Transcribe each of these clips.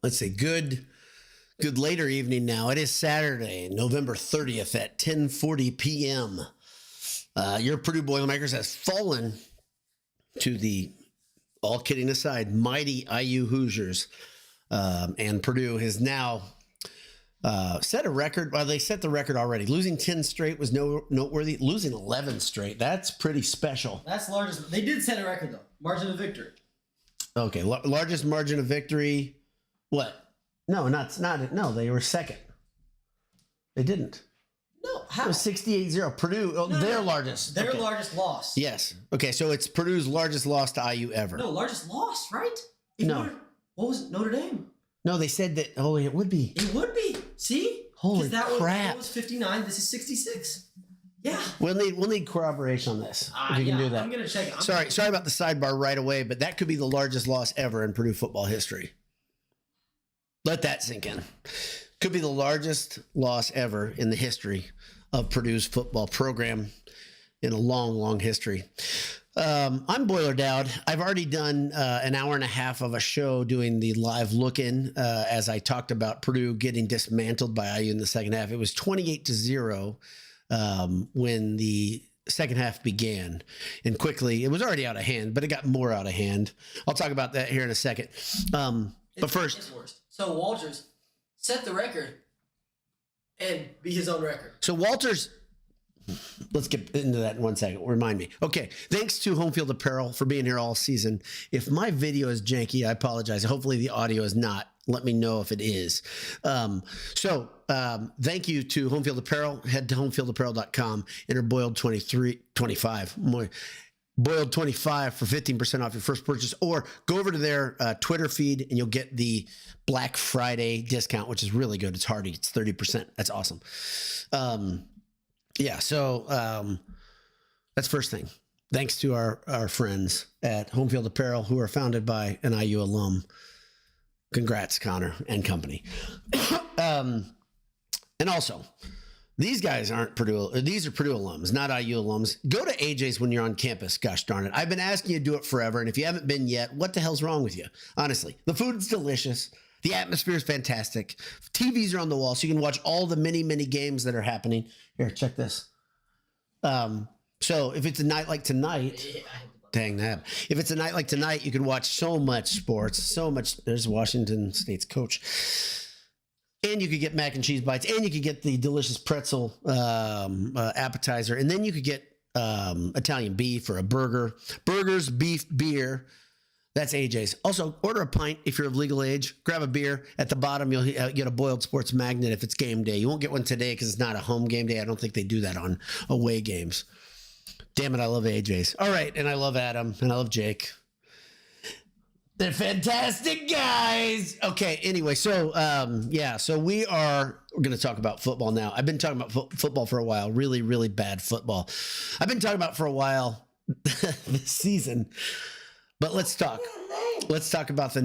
let's see, good later evening now. It is Saturday, November 30th at 10:40 p.m. Your Purdue Boilermakers has fallen to the, all kidding aside, mighty IU Hoosiers. And Purdue has now set a record. Well, they set the record already. Losing 10 straight was noteworthy. Losing 11 straight, that's pretty special. That's largest. They did set a record, though. Margin of victory. Okay, largest margin of victory. What? No, no, they were second. They didn't. No, how? It was 68-0. Purdue, their largest. Their largest loss. Yes. Okay, so it's Purdue's largest loss to IU ever. No, largest loss, right? No. What was it? Notre Dame? No, they said that, it would be. It would be. See? Holy crap. That was 59. This is 66. Yeah. We'll need corroboration on this. If you can do that. I'm going to check it. Sorry about the sidebar right away, but that could be the largest loss ever in Purdue football history. Let that sink in. Could be the largest loss ever in the history of Purdue's football program in a long, long history. I'm Boiler Dowd. I've already done an hour and a half of a show doing the live look-in as I talked about Purdue getting dismantled by IU in the second half. It was 28-0 when the second half began. And quickly, it was already out of hand, but it got more out of hand. I'll talk about that here in a second. But first... It's worse. So Walters set the record and beat his own record. So Walters... Let's get into that in 1 second. Remind me. Okay. Thanks to Home Field Apparel for being here all season. If my video is janky, I apologize. Hopefully the audio is not. Let me know if it is. Thank you to Home Field Apparel. Head to homefieldapparel.com. Enter Boiled25. Boiled25 for 15% off your first purchase, or go over to their Twitter feed and you'll get the Black Friday discount, which is really good. It's hearty. It's 30%. That's awesome. That's first thing. Thanks to our friends at Home Field Apparel, who are founded by an IU alum. Congrats, Connor and company. And also, these guys aren't Purdue. These are Purdue alums, not IU alums. Go to AJ's when you're on campus. Gosh darn it. I've been asking you to do it forever. And if you haven't been yet, what the hell's wrong with you? Honestly, the food is delicious. The atmosphere is fantastic. TVs are on the wall, so you can watch all the many, many games that are happening. Here, check this. So if it's a night like tonight, dang that. If it's a night like tonight, you can watch so much sports, so much. There's Washington State's coach. And you could get mac and cheese bites, and you could get the delicious pretzel appetizer, and then you could get Italian beef or a burger. Burgers, beef, beer. That's AJ's. Also, order a pint if you're of legal age. Grab a beer. At the bottom, you'll get a Boiled Sports magnet if it's game day. You won't get one today because it's not a home game day. I don't think they do that on away games. Damn it, I love AJ's. All right, and I love Adam, and I love Jake. They're fantastic guys. Okay, anyway, so we're going to talk about football now. I've been talking about football for a while. Really, really bad football. I've been talking about for a while this season. But let's talk. Let's talk about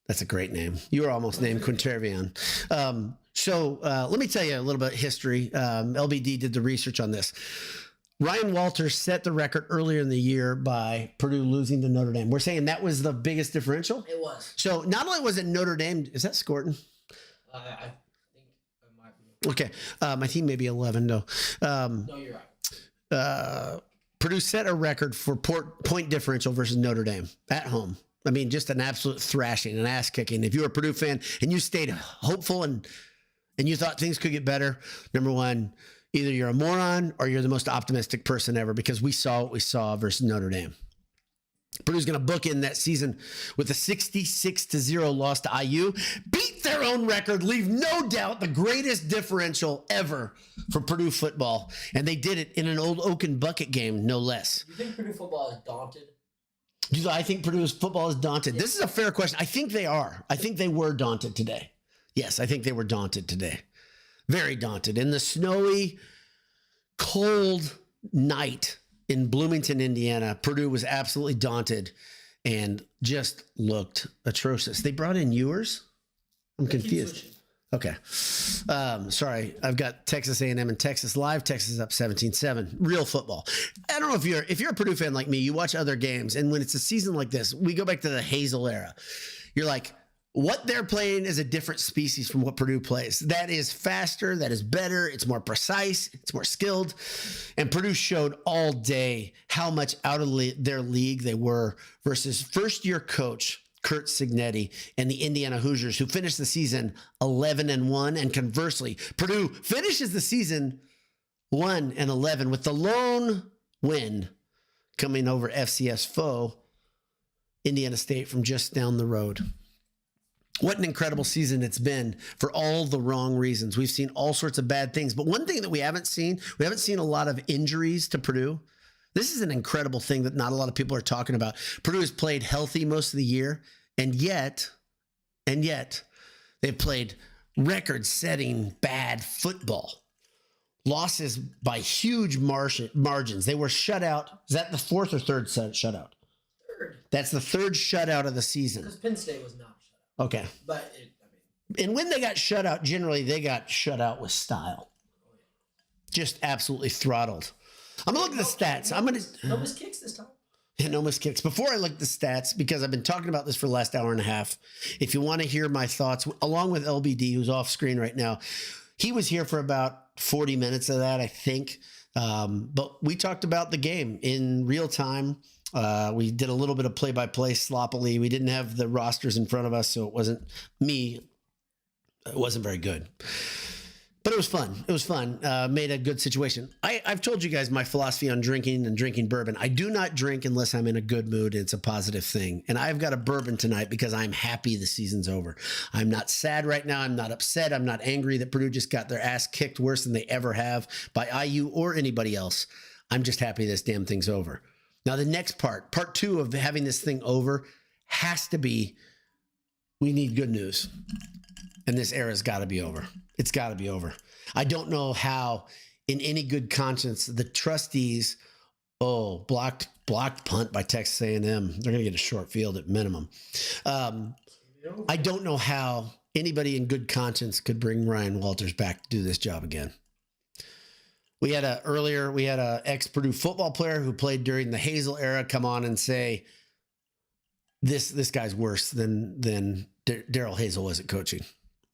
that's a great name. You were almost named Quintervion. Let me tell you a little bit of history. LBD did the research on this. Ryan Walters set the record earlier in the year by Purdue losing to Notre Dame. We're saying that was the biggest differential? It was. So not only was it Notre Dame, is that Scorton? I think it might be. Okay. My team may be 11, though. No, you're right. Purdue set a record for point differential versus Notre Dame at home. I mean, just an absolute thrashing, an ass kicking. If you were a Purdue fan and you stayed hopeful and you thought things could get better, number one, either you're a moron or you're the most optimistic person ever, because we saw what we saw versus Notre Dame. Purdue's going to bookend that season with a 66-0 loss to IU, beat their own record, leave no doubt the greatest differential ever for Purdue football. And they did it in an old Oaken bucket game, no less. You think Purdue football is daunted? I think Purdue's football is daunted. This is a fair question. I think they are. I think they were daunted today. Yes, I think they were daunted today. Very daunted. In the snowy, cold night in Bloomington, Indiana, Purdue was absolutely daunted and just looked atrocious. They brought in Ewers? I'm confused. Okay. Sorry. I've got Texas A&M and Texas live. Texas up 17-7. Real football. I don't know if you're a Purdue fan like me, you watch other games, and when it's a season like this, we go back to the Hazel era. You're like, What they're playing is a different species from what Purdue plays. That is faster, that is better, it's more precise, it's more skilled. And Purdue showed all day how much out of their league they were versus first-year coach Curt Cignetti and the Indiana Hoosiers, who finished the season 11-1. And conversely, Purdue finishes the season 1-11 with the lone win coming over FCS foe Indiana State from just down the road. What an incredible season it's been for all the wrong reasons. We've seen all sorts of bad things. But one thing that we haven't seen a lot of injuries to Purdue. This is an incredible thing that not a lot of people are talking about. Purdue has played healthy most of the year, and yet, they've played record-setting bad football. Losses by huge margins. They were shut out. Is that the fourth or third shutout? Third. That's the third shutout of the season. Because Penn State was not shut out. Okay. But, and when they got shut out, generally they got shut out with style. Just absolutely throttled. I'm going to look at the stats. No missed kicks this time. Yeah, no missed kicks. Before I look at the stats, because I've been talking about this for the last hour and a half, if you want to hear my thoughts, along with LBD, who's off screen right now, he was here for about 40 minutes of that, I think. But we talked about the game in real time. We did a little bit of play-by-play sloppily. We didn't have the rosters in front of us, so it wasn't me. It wasn't very good. But it was fun. It was fun. Made a good situation. I've told you guys my philosophy on drinking and drinking bourbon. I do not drink unless I'm in a good mood. It's a positive thing. And I've got a bourbon tonight because I'm happy the season's over. I'm not sad right now. I'm not upset. I'm not angry that Purdue just got their ass kicked worse than they ever have by IU or anybody else. I'm just happy this damn thing's over. Now, the next part two of having this thing over has to be, we need good news. And this era's got to be over. It's got to be over. I don't know how, in any good conscience, the trustees, blocked punt by Texas A&M. They're going to get a short field at minimum. I don't know how anybody in good conscience could bring Ryan Walters back to do this job again. We had a ex-Purdue football player who played during the Hazel era come on and say, this guy's worse than Daryl Hazel was at coaching.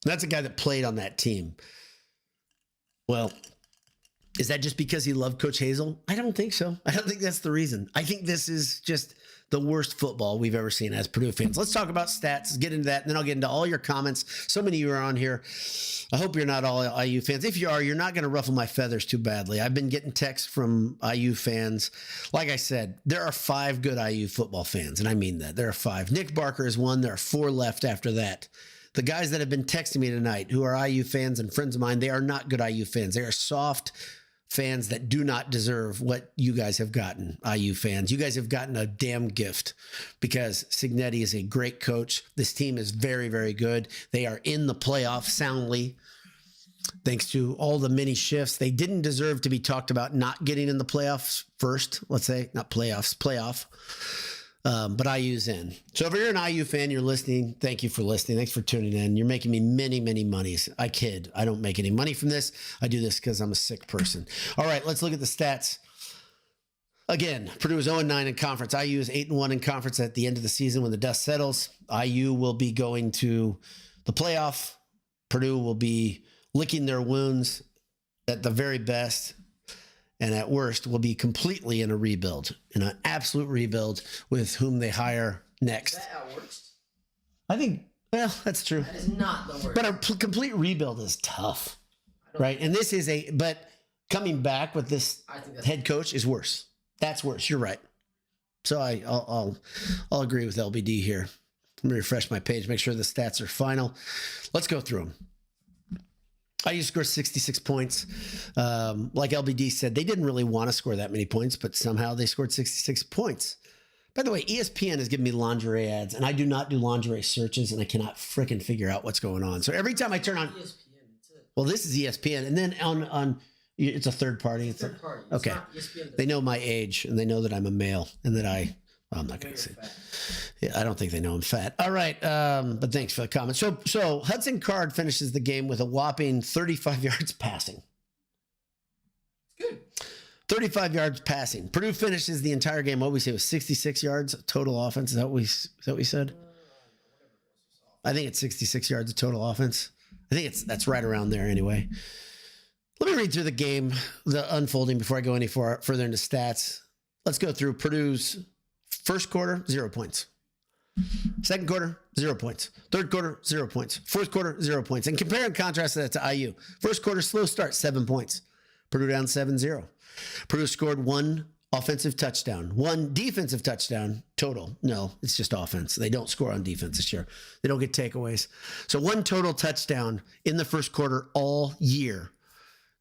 That's a guy that played on that team. Well, is that just because he loved Coach Hazel? I don't think so. I don't think that's the reason. I think this is just the worst football we've ever seen as Purdue fans. Let's talk about stats. Let's get into that, and then I'll get into all your comments. So many of you are on here. I hope you're not all IU fans. If you are, you're not going to ruffle my feathers too badly. I've been getting texts from IU fans. Like I said, there are 5 good IU football fans, and I mean that. There are 5. Nick Barker is one. There are 4 left after that. The guys that have been texting me tonight who are IU fans and friends of mine, they are not good IU fans. They are soft fans that do not deserve what you guys have gotten, IU fans. You guys have gotten a damn gift because Cignetti is a great coach. This team is very, very good. They are in the playoff soundly, thanks to all the many shifts. They didn't deserve to be talked about not getting in the playoffs first, let's say. Not playoffs, playoff. But IU's in. So if you're an IU fan, you're listening, thank you for listening. Thanks for tuning in. You're making me many, many monies. I kid. I don't make any money from this. I do this because I'm a sick person. All right, let's look at the stats. Again, Purdue is 0-9 in conference. IU is 8-1 in conference at the end of the season when the dust settles. IU will be going to the playoff. Purdue will be licking their wounds at the very best. And at worst, will be completely in a rebuild, in an absolute rebuild with whom they hire next. Is that at worst? I think, well, that's true. That is not the worst. But a complete rebuild is tough, right? And this is but coming back with this head coach is worse. That's worse. You're right. So I'll agree with LBD here. Let me refresh my page, make sure the stats are final. Let's go through them. IU scored 66 points. Like LBD said, they didn't really want to score that many points, but somehow they scored 66 points. By the way, ESPN has given me lingerie ads, and I do not do lingerie searches, and I cannot frickin' figure out what's going on. So every time I turn on... ESPN, that's it. Well, this is ESPN, and then on it's a third party. It's third party. Okay. It's not ESPN. They know my age, and they know that I'm a male, and that I'm not going to say. Yeah, I don't think they know I'm fat. All right, but thanks for the comment. So Hudson Card finishes the game with a whopping 35 yards passing. Good. 35 yards passing. Purdue finishes the entire game. What we say was 66 yards total offense. Is that what we said? I think it's 66 yards of total offense. I think that's right around there anyway. Let me read through the game, the unfolding before I go any further into stats. Let's go through Purdue's first quarter, 0 points. Second quarter, 0 points. Third quarter, 0 points. Fourth quarter, 0 points. And compare and contrast that to IU. First quarter, slow start, 7 points. Purdue down 7-0. Purdue scored 1 offensive touchdown, 1 defensive touchdown total. No, it's just offense. They don't score on defense this year. They don't get takeaways. So 1 total touchdown in the first quarter all year.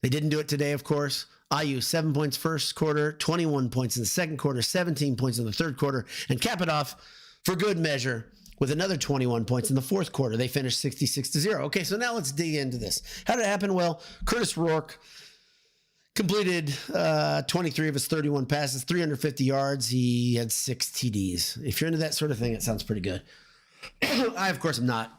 They didn't do it today, of course. IU, 7 points first quarter, 21 points in the second quarter, 17 points in the third quarter, and cap it off for good measure with another 21 points in the fourth quarter. They finished 66-0. Okay, so now let's dig into this. How did it happen? Well, Curtis Rourke completed 23 of his 31 passes, 350 yards. He had 6 TDs. If you're into that sort of thing, it sounds pretty good. I, of course, am not.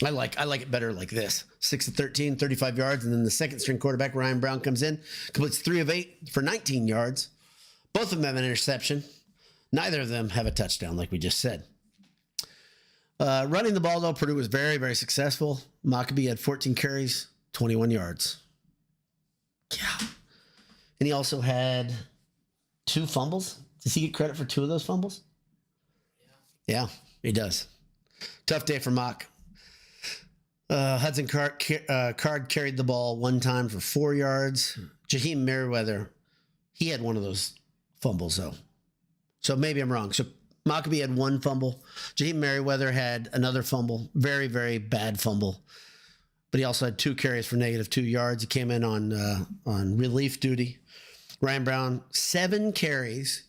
I like it better like this. 6 of 13, 35 yards. And then the second string quarterback, Ryan Brown, comes in, completes 3 of 8 for 19 yards. Both of them have an interception. Neither of them have a touchdown, like we just said. Running the ball, though, Purdue was very, very successful. Maccabee had 14 carries, 21 yards. Yeah. And he also had 2 fumbles. Does he get credit for 2 of those fumbles? Yeah, he does. Tough day for Mock. Hudson Card carried the ball 1 time for 4 yards. Jaheim Merriweather, he had 1 of those fumbles, though. So maybe I'm wrong. So Maccabee had 1 fumble. Jaheim Merriweather had another fumble. Very, very bad fumble. But he also had 2 carries for -2 yards. He came in on relief duty. Ryan Brown, 7 carries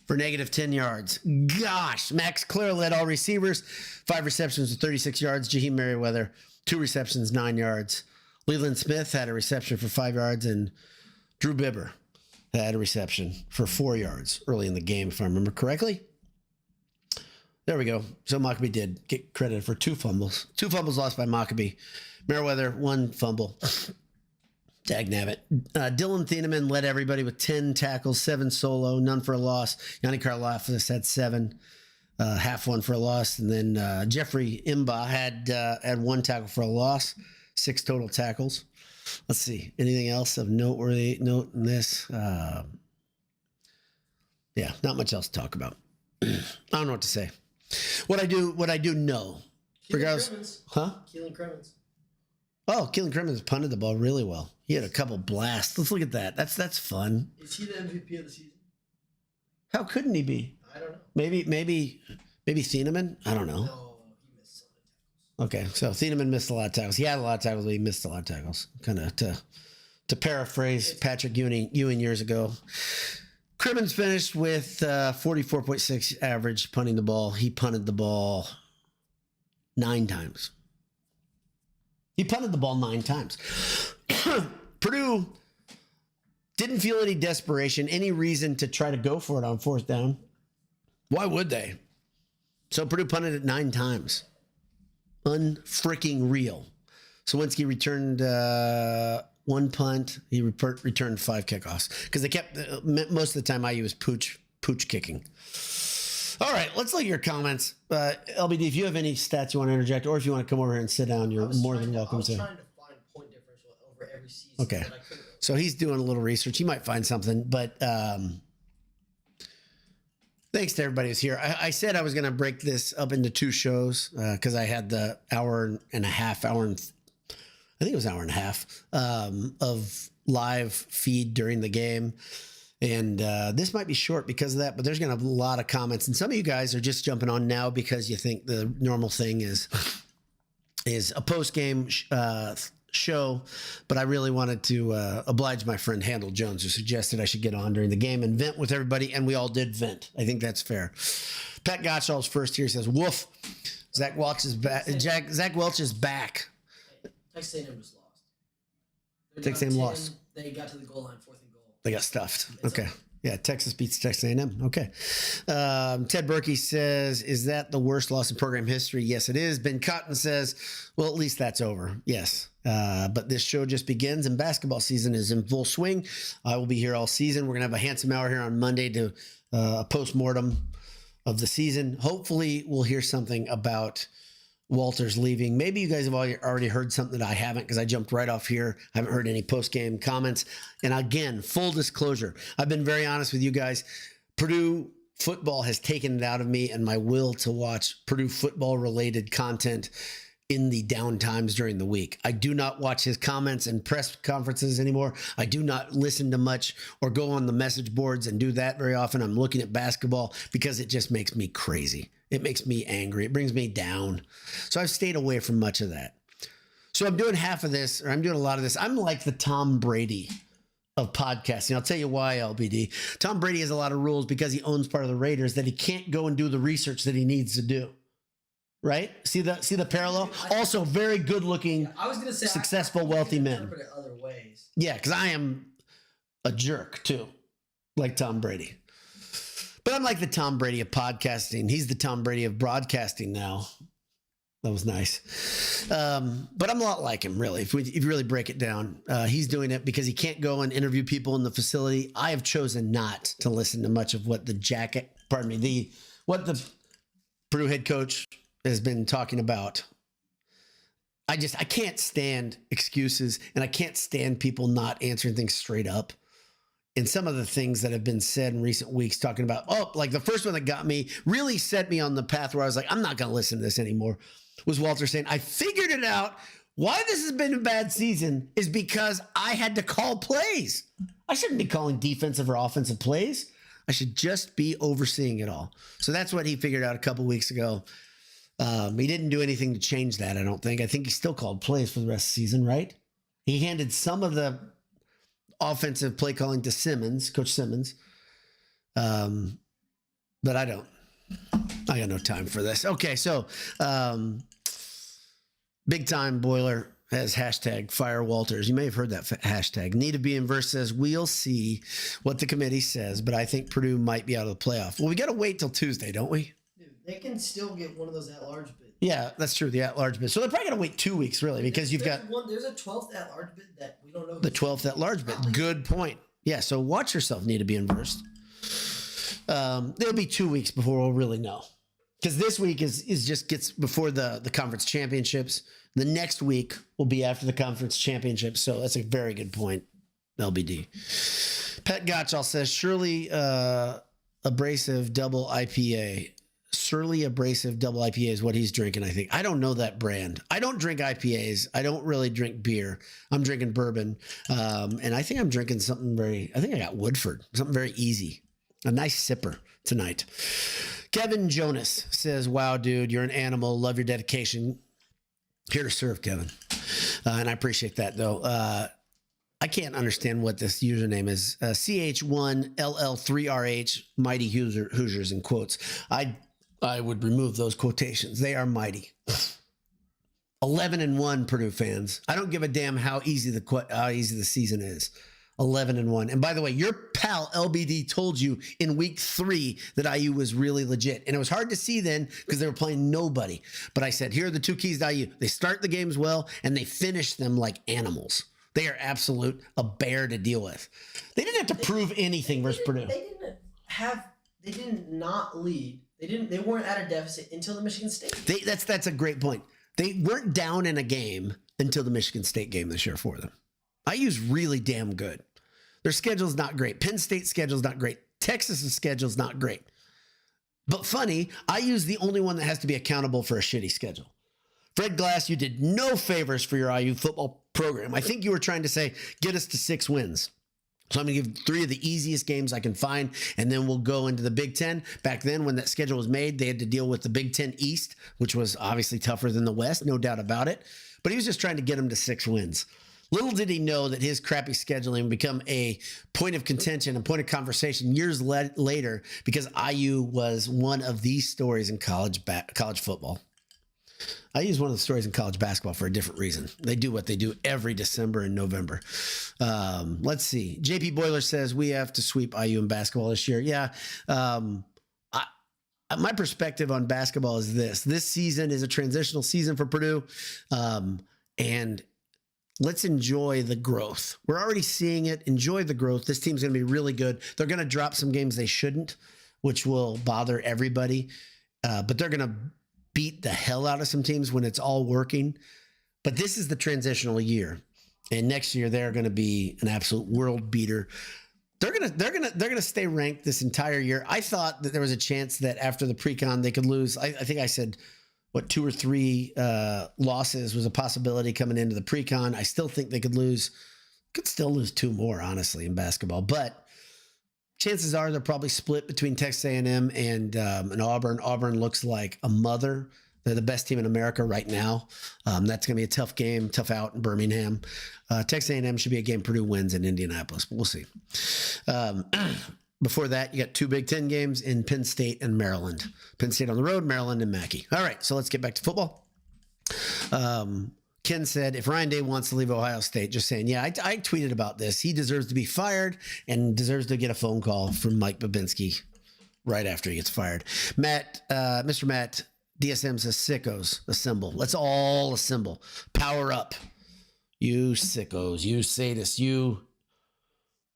for -10 yards. Gosh, Max Clare led all receivers. 5 receptions for 36 yards. Jaheim Merriweather, 2 receptions, 9 yards. Leland Smith had a reception for 5 yards, and Drew Bibber had a reception for 4 yards early in the game, if I remember correctly. There we go. So Maccabee did get credit for 2 fumbles. 2 fumbles lost by Maccabee. Merriweather, 1 fumble. Dagnabbit. Dylan Thieneman led everybody with 10 tackles, 7 solo, none for a loss. Yanni Karlaftis had 7, half 1 for a loss. And then Jeffrey Imba had 1 tackle for a loss, 6 total tackles. Let's see. Anything else of noteworthy note in this? Yeah, not much else to talk about. I don't know what to say. What I do know. Regardless, huh? Keelan Cremens. Oh, Keelan Cremens punted the ball really well. He had a couple blasts. Let's look at that. That's fun. Is he the MVP of the season? How couldn't he be? I don't know. Maybe Thieneman? I don't know. No, he missed some of the tackles. Okay, so Thieneman missed a lot of tackles. He had a lot of tackles, but he missed a lot of tackles. Kind of to paraphrase Patrick Ewing years ago. Crimmins finished with 44.6 average punting the ball. He punted the ball 9 times. He punted the ball 9 times. Purdue didn't feel any desperation, any reason to try to go for it on 4th down. Why would they? So Purdue punted it 9 times. Unfreaking real. Sawinski returned 1 punt. He returned 5 kickoffs because they kept most of the time IU was pooch kicking. All right, let's look at your comments. LBD, if you have any stats you want to interject, or if you want to come over here and sit down, you're more than welcome to. I was trying to find point differential over every season. Okay, so he's doing a little research. He might find something, but thanks to everybody who's here. I said I was going to break this up into 2 shows because I had the hour and a half of live feed during the game. And this might be short because of that, but there's going to have a lot of comments. And some of you guys are just jumping on now because you think the normal thing is a post-game show. But I really wanted to oblige my friend Handel Jones, who suggested I should get on during the game and vent with everybody. And we all did vent. I think that's fair. Pat Gottschall's first here. He says, woof. Zach Welch is back. Zach Welch is back. Texas A&M was lost. Texas A&M lost. They got to the goal line, 4th and goal. They got stuffed. Okay. Yeah, Texas beats Texas A&M. Okay. Ted Berkey says, is that the worst loss in program history? Yes, it is. Ben Cotton says, well, at least that's over. Yes. But this show just begins and basketball season is in full swing. I will be here all season. We're going to have a handsome hour here on Monday to postmortem of the season. Hopefully we'll hear something about Walters leaving. Maybe you guys have already heard something that I haven't, because I jumped right off here. I haven't heard any post-game comments. And again, full disclosure, I've been very honest with you guys. Purdue football has taken it out of me and my will to watch Purdue football-related content in the down times during the week. I do not watch his comments and press conferences anymore. I do not listen to much or go on the message boards and do that very often. I'm looking at basketball because it just makes me crazy. It makes me angry. It brings me down. So I've stayed away from much of that. So I'm doing half of this, or I'm doing a lot of this. I'm like the Tom Brady of podcasting. I'll tell you why, LBD. Tom Brady has a lot of rules because he owns part of the Raiders that he can't go and do the research that he needs to do. Right? See the parallel? Also, very good looking, I was gonna say, successful, wealthy men. Interpret it other ways. Yeah, because I am a jerk too, like Tom Brady. But I'm like the Tom Brady of podcasting. He's the Tom Brady of broadcasting now. That was nice. But I'm a lot like him, really. If you really break it down, he's doing it because he can't go and interview people in the facility. I have chosen not to listen to much of what the Purdue head coach has been talking about. I can't stand excuses, and I can't stand people not answering things straight up. And some of the things that have been said in recent weeks talking about, like the first one that got me, really set me on the path where I was like, I'm not going to listen to this anymore, was Walter saying, I figured it out. Why this has been a bad season is because I had to call plays. I shouldn't be calling defensive or offensive plays. I should just be overseeing it all. So that's what he figured out a couple weeks ago. He didn't do anything to change that, I don't think. I think he still called plays for the rest of the season, right? He handed some of the offensive play calling to Simmons, Coach Simmons. But I don't. I got no time for this. Okay, so Big Time Boiler has hashtag Fire Walters. You may have heard that hashtag. Need to be in verse says, we'll see what the committee says, but I think Purdue might be out of the playoff. Well, we got to wait till Tuesday, don't we? Dude, they can still get one of those at-large bids. Yeah, that's true. The at-large bid. So they're probably going to wait 2 weeks, really, because there's a 12th at-large bid that we don't know. The 12th at-large bid. Good point. Yeah, so watch yourself. Need to be inversed. There'll be 2 weeks before we'll really know, because this week is just gets before the conference championships. The next week will be after the conference championships. So that's a very good point, LBD. Pat Gottschall says, surely abrasive double IPA. Surly abrasive double IPA is what he's drinking, I think. I don't know that brand. I don't drink IPAs. I don't really drink beer. I'm drinking bourbon. And I think I'm drinking something I think I got Woodford, something very easy. A nice sipper tonight. Kevin Jonas says, wow, dude, you're an animal. Love your dedication. Here to serve, Kevin. And I appreciate that, though. I can't understand what this username is. CH1LL3RH, Mighty Hoosiers in quotes. I would remove those quotations. They are mighty. 11-1 Purdue fans. I don't give a damn how easy the season is. 11-1. And by the way, your pal LBD told you in week 3 that IU was really legit. And it was hard to see then because they were playing nobody. But I said, here are the 2 keys to IU. They start the games well and they finish them like animals. They are a bear to deal with. They didn't have to prove anything versus Purdue. They did not lead. They weren't at a deficit until the Michigan State game. That's a great point. They weren't down in a game until the Michigan State game this year for them. IU's really damn good. Their schedule's not great. Penn State's schedule's not great. Texas's schedule's not great. But funny, IU's the only one that has to be accountable for a shitty schedule. Fred Glass, you did no favors for your IU football program. I think you were trying to say, get us to 6 wins. So I'm going to give 3 of the easiest games I can find, and then we'll go into the Big Ten. Back then, when that schedule was made, they had to deal with the Big Ten East, which was obviously tougher than the West, no doubt about it. But he was just trying to get them to 6 wins. Little did he know that his crappy scheduling would become a point of contention, a point of conversation years later, because IU was one of these stories in college football. I use one of the stories in college basketball for a different reason. They do what they do every December and November. Let's see. JP Boiler says we have to sweep IU in basketball this year. Yeah. My perspective on basketball is this. This season is a transitional season for Purdue. And let's enjoy the growth. We're already seeing it. Enjoy the growth. This team's going to be really good. They're going to drop some games they shouldn't. which will bother everybody. But they're going to beat the hell out of some teams when it's all working. But this is the transitional year. And next year they're going to be an absolute world beater. They're gonna stay ranked this entire year. I thought that there was a chance that after the pre-con they could lose. I think I said 2 or 3 losses was a possibility coming into the pre-con. I still think they could still lose 2 more, honestly, in basketball. But chances are they're probably split between Texas A&M and Auburn. Auburn looks like a mother. They're the best team in America right now. That's going to be a tough game, tough out in Birmingham. Texas A&M should be a game Purdue wins in Indianapolis, but we'll see. Before that, you got 2 Big Ten games in Penn State and Maryland. Penn State on the road, Maryland and Mackey. All right, so let's get back to football. Ken said, if Ryan Day wants to leave Ohio State, just saying, yeah, I tweeted about this. He deserves to be fired and deserves to get a phone call from Mike Babinski right after he gets fired. Mr. Matt, DSM says, sickos, assemble. Let's all assemble. Power up. You sickos, you sadists, you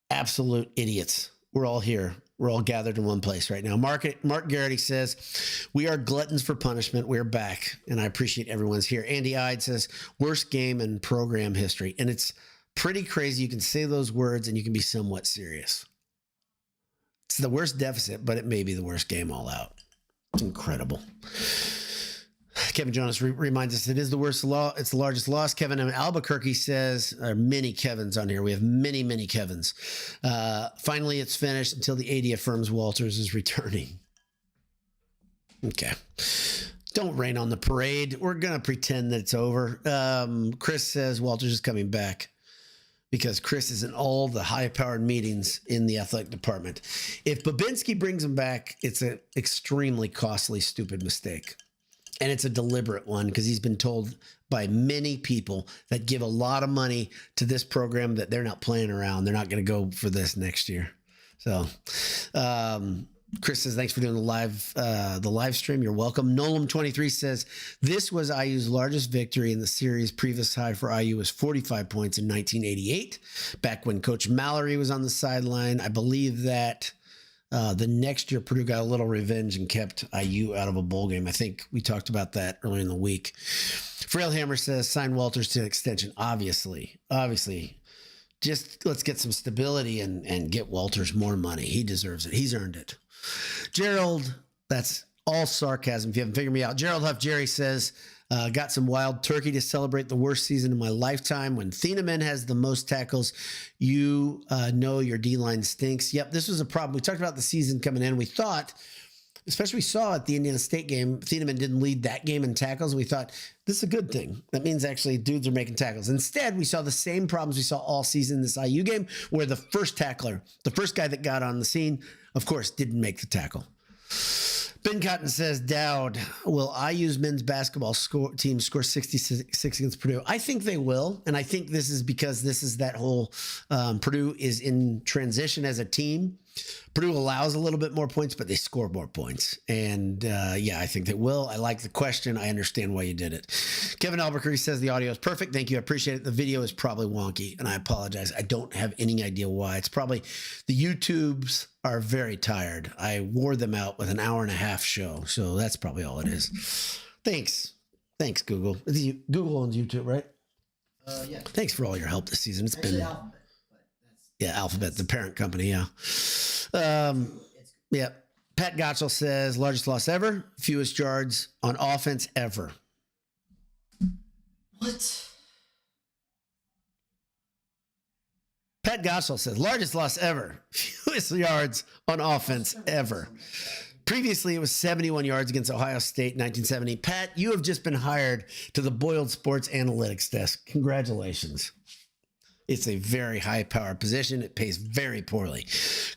absolute idiots. We're all here. We're all gathered in one place right now. Mark Garrity says, we are gluttons for punishment. We're back, and I appreciate everyone's here. Andy Ide says, worst game in program history. And it's pretty crazy. You can say those words, and you can be somewhat serious. It's the worst deficit, but it may be the worst game all out. It's incredible. Kevin Jonas reminds us it is the worst loss. It's the largest loss. Kevin in Albuquerque says, there are many Kevins on here. We have many, many Kevins. Finally, it's finished until the AD affirms Walters is returning. Okay. Don't rain on the parade. We're going to pretend that it's over. Chris says Walters is coming back because Chris is in all the high-powered meetings in the athletic department. If Babinski brings him back, it's an extremely costly, stupid mistake. And it's a deliberate one because he's been told by many people that give a lot of money to this program that they're not playing around. They're not going to go for this next year. So Chris says, thanks for doing the live stream. You're welcome. Nolam23 says, this was IU's largest victory in the series. Previous high for IU was 45 points in 1988, back when Coach Mallory was on the sideline. I believe that the next year, Purdue got a little revenge and kept IU out of a bowl game. I think we talked about that earlier in the week. Frail Hammer says, sign Walters to an extension. Obviously. Just let's get some stability and get Walters more money. He deserves it. He's earned it. Gerald, that's all sarcasm if you haven't figured me out. Gerald Huff Jerry says, got some wild turkey to celebrate the worst season of my lifetime. When Thieneman has the most tackles, you know your D-line stinks. Yep, this was a problem. We talked about the season coming in. We thought, especially we saw at the Indiana State game, Thieneman didn't lead that game in tackles. We thought, this is a good thing. That means actually dudes are making tackles. Instead, we saw the same problems we saw all season in this IU game, where the first tackler, the first guy that got on the scene, of course, didn't make the tackle. Ben Cotton says, Dowd, will IU's men's basketball team score 66 against Purdue? I think they will. And I think this is because this is that whole Purdue is in transition as a team. Purdue allows a little bit more points, but they score more points. And yeah, I think they will. I like the question. I understand why you did it. Kevin Albuquerque says the audio is perfect. Thank you. I appreciate it. The video is probably wonky, and I apologize. I don't have any idea why. It's probably the YouTubes are very tired. I wore them out with an hour-and-a-half show, so that's probably all it is. Thanks, Google. Google owns YouTube, right? Yeah. Thanks for all your help this season. It's Actually, been Alphabet, but that's Alphabet, the parent company. Yeah. Yeah. Pat Gottschall says largest loss ever, fewest yards on offense ever. what? Pat Gottschall says largest loss ever, fewest yards on offense ever. Previously, it was 71 yards against Ohio State in 1970. Pat, you have just been hired to the Boiled Sports Analytics desk. Congratulations. It's a very high-powered position. It pays very poorly.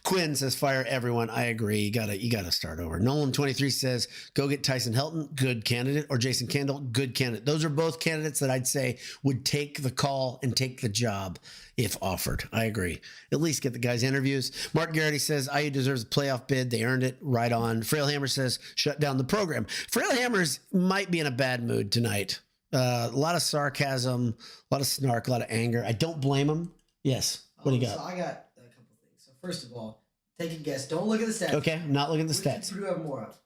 Quinn says, fire everyone. I agree. You gotta start over. Nolan23 says, go get Tyson Helton, good candidate, or Jason Kendall, good candidate. Those are both candidates that I'd say would take the call and take the job if offered. I agree. At least get the guys interviews. Mark Garrity says, IU deserves a playoff bid. They earned it. Right on. Frail Hammer says, shut down the program. Frail Hammers might be in a bad mood tonight. A lot of sarcasm, a lot of snark, a lot of anger. I don't blame him. Yes. What do you got? So I got a couple things. So first of all, Take a guess. Don't look at the stats. Okay, I'm not looking at the Which stats. Purdue have more of?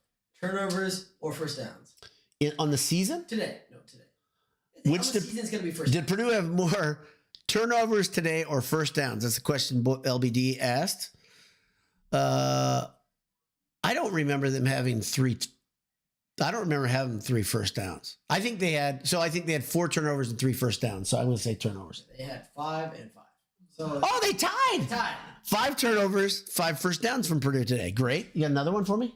Turnovers or first downs? On the season? Today. Which the season's going to be first did Purdue have more turnovers today or first downs? That's a question LBD asked. I don't remember them having three. I don't remember having 3 first downs. I think they had 4 turnovers and 3 first downs. So I'm going to say turnovers. They had 5 and 5. So they tied. 5 turnovers, 5 first downs from Purdue today. Great. You got another one for me?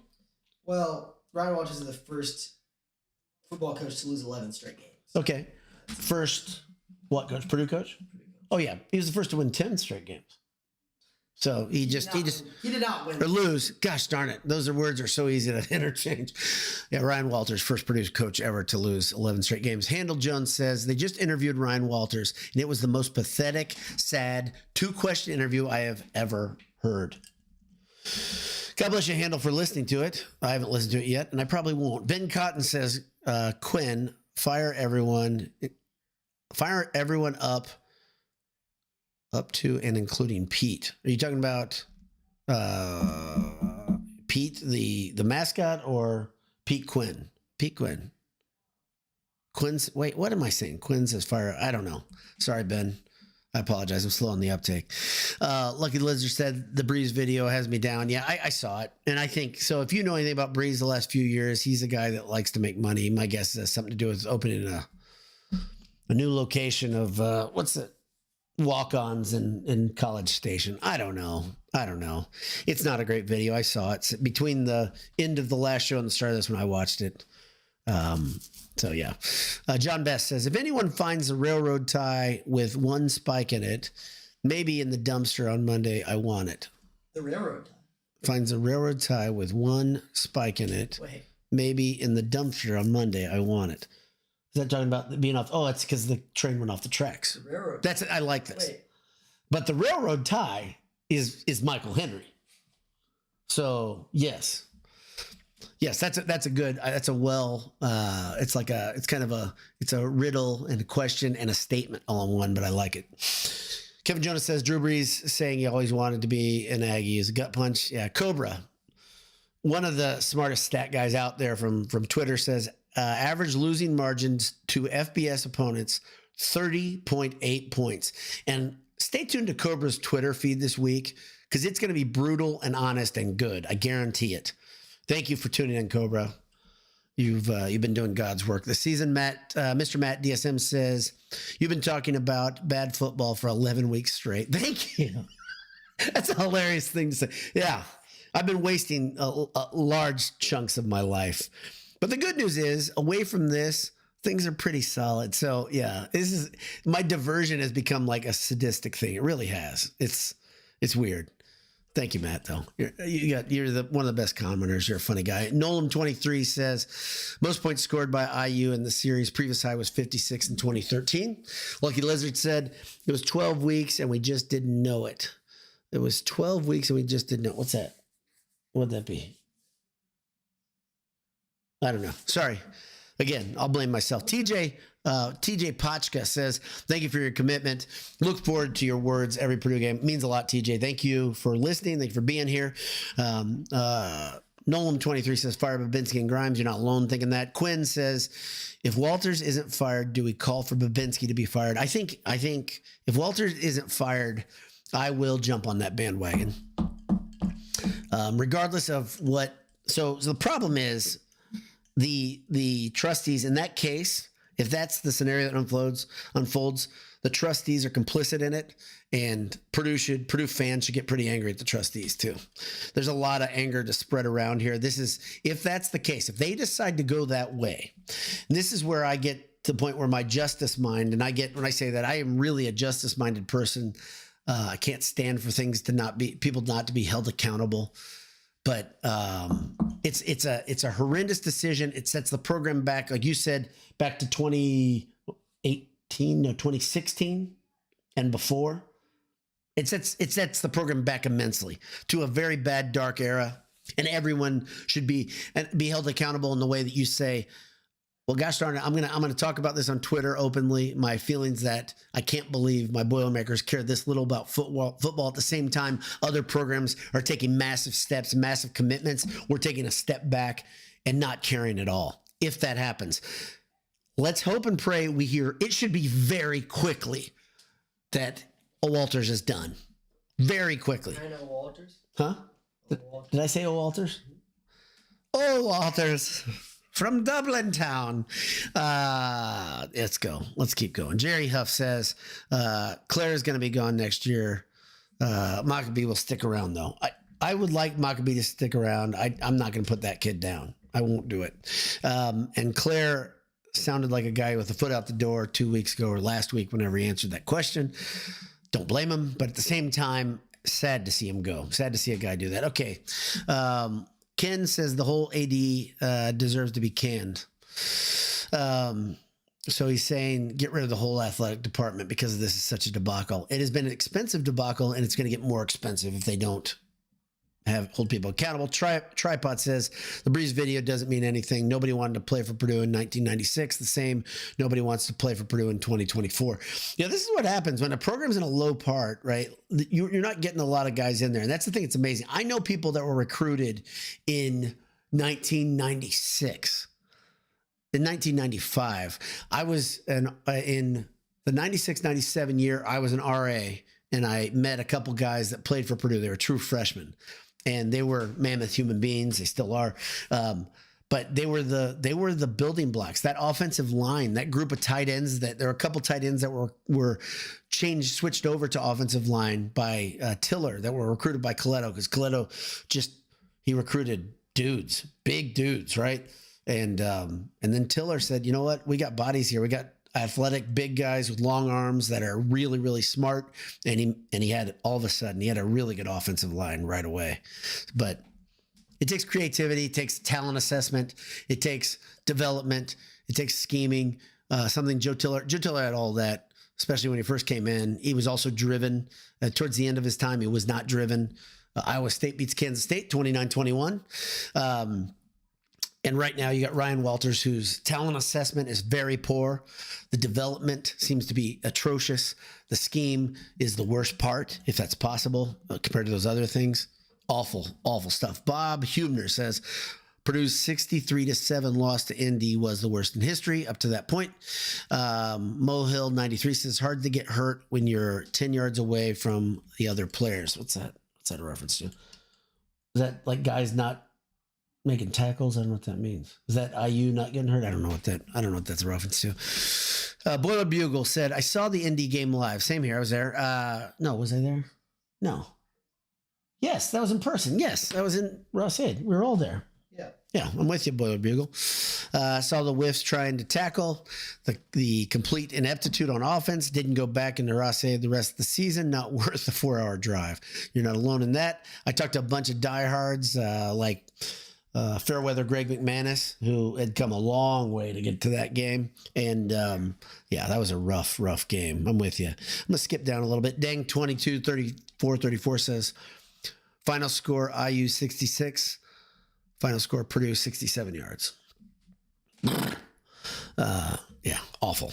Well, Ryan Walters is the first football coach to lose 11 straight games. Okay. First, what coach? Purdue coach? Oh yeah, he was the first to win 10 straight games. So he did not win or lose. Gosh darn it, those words are so easy to interchange. Yeah, Ryan Walters, first Purdue coach ever to lose 11 straight games. Handel Jones says they just interviewed Ryan Walters, and it was the most pathetic, sad 2-question interview I have ever heard. God bless you, Handel, for listening to it. I haven't listened to it yet, and I probably won't. Ben Cotton says, Quinn, fire everyone up to and including Pete. Are you talking about Pete, the mascot, or Pete Quinn? Pete Quinn. Wait, what am I saying? Quinn says fire. I don't know. Sorry, Ben. I apologize. I'm slow on the uptake. Lucky Lizard said the Breeze video has me down. Yeah, I saw it. And I think, so if you know anything about Breeze the last few years, he's a guy that likes to make money. My guess has something to do with opening a new location of, what's it? Walk-ons in College Station. I don't know. It's not a great video. I saw it between the end of the last show and the start of this when I watched it. So yeah. John Best says, if anyone finds a railroad tie with 1 spike in it, maybe in the dumpster on Monday, I want it. The railroad tie. Finds a railroad tie with 1 spike in it. Wait. Maybe in the dumpster on Monday, I want it. Is that talking about being off? Oh, it's because the train went off the tracks. The railroad. That's it. I like this. Wait. But the railroad tie is Michael Henry. So yes, that's a riddle and a question and a statement all in one, but I like it. Kevin Jonas says Drew Brees saying he always wanted to be an Aggie is a gut punch. Yeah, Cobra, one of the smartest stat guys out there from Twitter, says average losing margins to FBS opponents 30.8 points. And stay tuned to Cobra's Twitter feed this week because it's going to be brutal and honest and good. I guarantee it. Thank you for tuning in, Cobra. You've been doing God's work this season. Mr. Matt DSM says, you've been talking about bad football for 11 weeks straight. Thank you. That's a hilarious thing to say. Yeah, I've been wasting large chunks of my life. But the good news is, away from this, things are pretty solid. So yeah, my diversion has become like a sadistic thing. It really has. It's weird. Thank you, Matt, though. You're one of the best commenters. You're a funny guy. Nolan23 says, most points scored by IU in the series. Previous high was 56 in 2013. Lucky Lizard said, it was 12 weeks and we just didn't know it. It was 12 weeks and we just didn't know. What's that? What would that be? I don't know. Sorry. Again, I'll blame myself. TJ Pachka says, thank you for your commitment. Look forward to your words every Purdue game. It means a lot, TJ. Thank you for listening. Thank you for being here. Nolan23 says, fire Babinski and Grimes. You're not alone thinking that. Quinn says, if Walters isn't fired, do we call for Babinski to be fired? I think if Walters isn't fired, I will jump on that bandwagon. Regardless of what. So the problem is, the trustees in that case, if that's the scenario that unfolds, the trustees are complicit in it, and Purdue fans should get pretty angry at the trustees too. There's a lot of anger to spread around here. If that's the case, if they decide to go that way, and this is where I get to the point where my justice mind, and when I say that, I am really a justice minded person. I can't stand for things people not to be held accountable. But it's a horrendous decision. It sets the program back, like you said, back to 2016 and before. It sets the program back immensely to a very bad, dark era. And everyone should be held accountable in the way that you say, Well, gosh darn it, I'm gonna talk about this on Twitter openly. My feelings that I can't believe my Boilermakers care this little about football. At the same time, other programs are taking massive steps, massive commitments. We're taking a step back and not caring at all. If that happens, let's hope and pray we hear. It should be very quickly that Walters is done. Very quickly. I know Walters. Huh? Did I say Walters? Oh, Walters. From Dublin town. Let's go. Let's keep going. Jerry Huff says, Claire is going to be gone next year. Maccabee will stick around, though. I would like Maccabee to stick around. I'm not going to put that kid down. I won't do it. And Claire sounded like a guy with a foot out the door 2 weeks ago or last week whenever he answered that question. Don't blame him. But at the same time, sad to see him go. Sad to see a guy do that. Okay. Ken says the whole AD deserves to be canned. So he's saying get rid of the whole athletic department because this is such a debacle. It has been an expensive debacle, and it's going to get more expensive if they don't hold people accountable. Tripod says the Breeze video doesn't mean anything. Nobody wanted to play for Purdue in 1996. The same. Nobody wants to play for Purdue in 2024. Yeah, this is what happens when a program's in a low part, right? You're not getting a lot of guys in there. And that's the thing. It's amazing. I know people that were recruited in 1996. In 1995, I was in the 96, 97 year, I was an RA, and I met a couple guys that played for Purdue. They were true freshmen. And they were mammoth human beings. They still are. But they were the building blocks. That offensive line, that group of tight ends, that there were a couple tight ends that were switched over to offensive line by Tiller, that were recruited by Coletto, because Coletto he recruited dudes, big dudes, right? And then Tiller said, you know what? We got bodies here. We got athletic big guys with long arms that are really, really smart. And he had, all of a sudden, he had a really good offensive line right away. But it takes creativity. It takes talent assessment. It takes development. It takes scheming. Something Joe Tiller had all that, especially when he first came in. He was also driven. Towards the end of his time, he was not driven. Iowa State beats Kansas State 29-21. And right now you got Ryan Walters, whose talent assessment is very poor. The development seems to be atrocious. The scheme is the worst part, if that's possible, compared to those other things. Awful, awful stuff. Bob Hubner says Purdue's 63-7 loss to Indy was the worst in history up to that point. Mohill 93 says hard to get hurt when you're 10 yards away from the other players. What's that? What's that a reference to? Is that like guys not making tackles? I don't know what that means. Is that IU not getting hurt? I don't know what that's a reference to. Boiler Bugle said, I saw the Indy game live. Same here. I was there. No, was I there? No. Yes, that was in person. Yes, that was in Rossade. We were all there. Yeah, I'm with you, Boiler Bugle. Saw the whiffs trying to tackle. The complete ineptitude on offense. Didn't go back into Rossade the rest of the season. Not worth the 4-hour drive. You're not alone in that. I talked to a bunch of diehards like Fairweather Greg McManus, who had come a long way to get to that game. And yeah, that was a rough game. I'm with you. I'm going to skip down a little bit. Dang 22-34 says, final score IU 66. Final score Purdue 67 yards. Yeah, awful.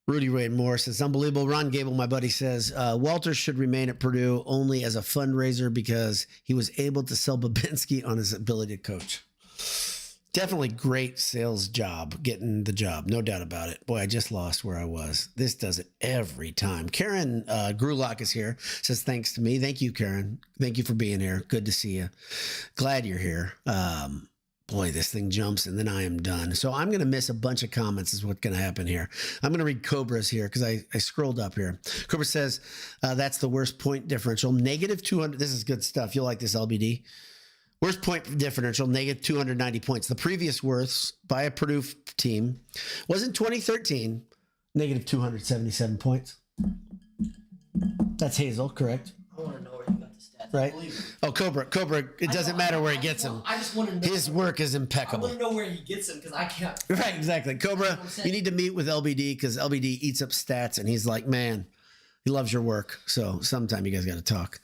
Rudy Ray Moore says, unbelievable. Ron Gable, my buddy, says, Walters should remain at Purdue only as a fundraiser because he was able to sell Babinski on his ability to coach. Definitely great sales job, getting the job. No doubt about it. Boy, I just lost where I was. This does it every time. Karen Grulock is here. Says, thanks to me. Thank you, Karen. Thank you for being here. Good to see you. Glad you're here. Boy, this thing jumps and then I am done. So I'm going to miss a bunch of comments is what's going to happen here. I'm going to read Cobra's here because I scrolled up here. Cobra says, that's the worst point differential. Negative 200. This is good stuff. You'll like this, LBD. Worst point differential, negative 290 points. The previous worst by a Purdue team was in 2013, negative 277 points. That's Hazel, correct? I want to know where he got the stats. Right? Oh, Cobra. It doesn't matter where he gets them. I just want to know. His work is impeccable. I want to know where he gets them because I can't. Right, exactly. Cobra, you need to meet with LBD because LBD eats up stats and he's like, man, he loves your work. So sometime you guys got to talk.